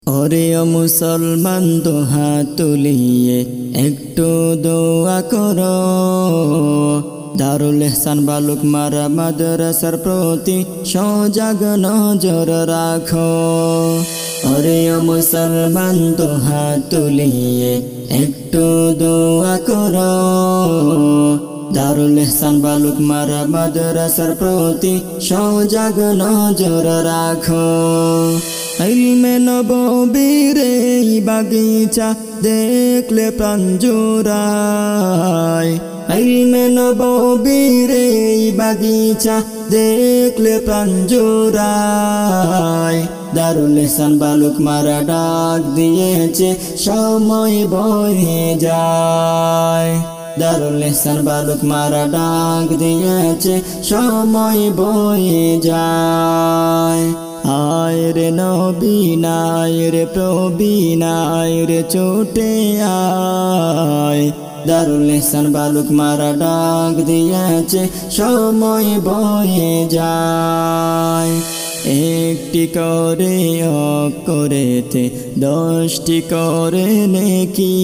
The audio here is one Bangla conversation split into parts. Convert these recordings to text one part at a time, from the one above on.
ওরে ও মুসলমান দুহাত তুলিয়ে একটু দোয়া করো, দারুল ইহসান বালুকমারা মাদ্রাসার প্রতি সজাগ নজর রাখো। ওরে ও মুসলমান দুহাত তুলিয়ে একটু দোয়া করো, দারুল ইহসান বালুকমারা মাদ্রাসার প্রতি সজাগ নজর রাখো। ইলমে নববীর এই বাগিচা দেখলে প্রাণ জুড়ায়, ইলমে নববীর এই বাগিচা দেখলে প্রাণ জুড়ায়। দারুল ইহসান বালুকমারা ডাক দিয়েছে সময় বয়ে যায়, দারুল ইহসান বালুকমারা ডাক দিয়েছে সময় বয়ে যায়। আয় রে নবীন আয় রে প্রবীণ আয় রে ছুটে আয়, দারুল ইহসান বালুকমারা ডাক দিয়েছে সময় বয়ে যায়। একটি করে অক্ষরেতে 10টি করে নেকি,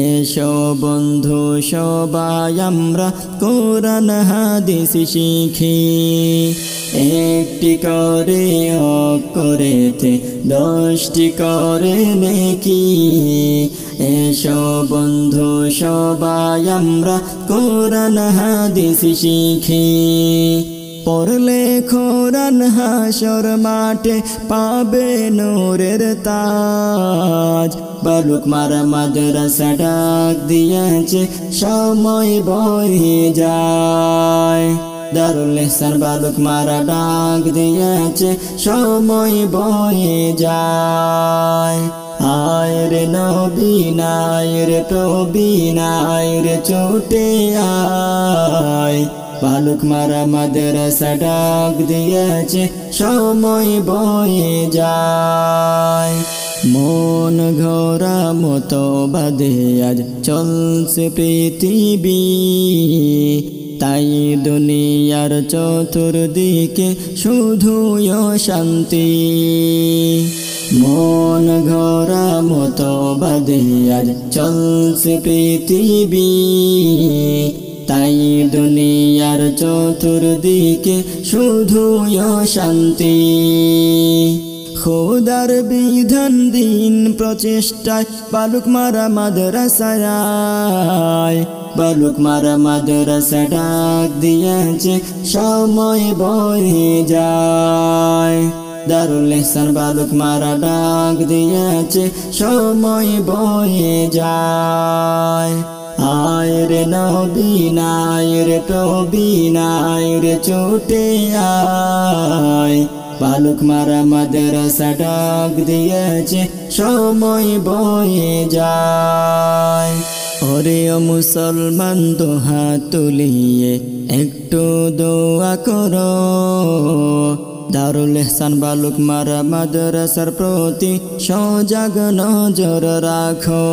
এসো বন্ধু সবাই আমরা কোরআন হাদিস শিখি। একটি করে অক্ষরেতে 10টি করে নেকি, এসো বন্ধু সবাই আমরা কোরআন হাদিস শিখি। পড়লে কোরআন হাসর মাঠে পাবে নূরের তাজ, বালুকমারা মাদ্রাসা ডাক দিয়েছে সময় বয়ে যায়, দারুল ইহসান বালুকমারা ডাক দিয়েছে সময় বয়ে যায়। আয় রে নবীন আয় রে প্রবীণ আয় রে ছুটে আয়, বালুকমারা মাদ্রাসা ডাক দিয়েছে সময় বয়ে যায়। মন ঘোরা মতো বাদে আজ চলছে পৃথিবী, তাই দুনিয়ার চতুর্দিকে শুধুই শান্তি। মন ঘোরা মতো বাদে আজ চলছে পৃথিবী, তাই দুনিয়ার চতুর্দিকে শুধুই শান্তি। খোদার বিধান দিন প্রচেষ্টায় বালুকমারা মাদ্রাসায়, বালুকমারা মাদ্রাসা ডাক দিয়েছে সময় বয়ে যায়, দারুল ইহসান বালুকমারা ডাক দিয়েছে সময় বয়ে যায়। আয় রে নবীন আয় রে প্রবীণ আয় রে ছুটে আয়, বালুকমারা মাদ্রাসা ডাক দিয়েছে সময় বয়ে যায়। ওরে ও মুসলমান দুহাত তুলিয়ে একটু দোয়া করো, দারুল ইহসান বালুকমারা মাদ্রাসার প্রতি সজাগ নজর রাখো।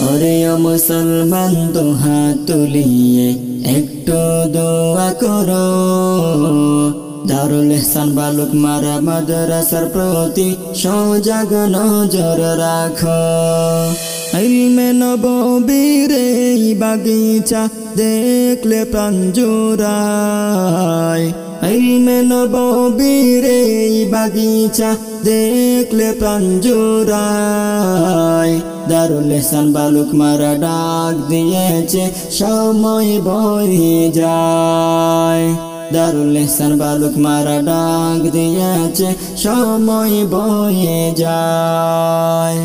ওরে ও মুসলমান দুহাত তুলিয়ে একটু দোয়া করো, দারুল ইহসান বালুকমারা মাদ্রাসার প্রতি সজাগ নজর রাখো। ইলমে নববীর এই বাগিচা দেখলে প্রাণ জুড়ায়, ইলমে নববীর এই বাগিচা দেখলে প্রাণ জুড়ায়, দারুল ইহসান বালুকমারা ডাক দিয়েছে সময় বয়ে যায়, দারুল ইহসান বালুকমারা ডাক দিয়েছে সময় বয়ে যায়।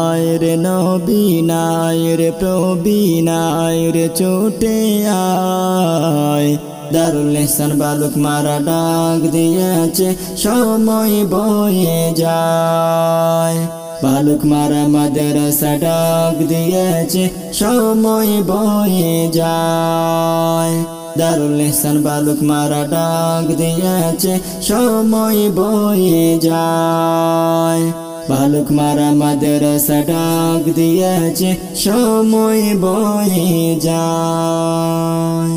আয় রে নবীন আয় রে প্রবীণ আয় রে ছুটে আয়, দারুল ইহসান বালুকমারা ডাক দিয়েছে সময় বয়ে যায়, বালুকমারা মাদ্রাসা ডাক দিয়েছে সময় বয়ে যায়, দারুল ইহসান বালুকমারা ডাক দিয়েছে সময় বয়ে যায়, বালুকমারা মাদ্রাসা ডাক দিয়েছে সময় বয়ে যায়।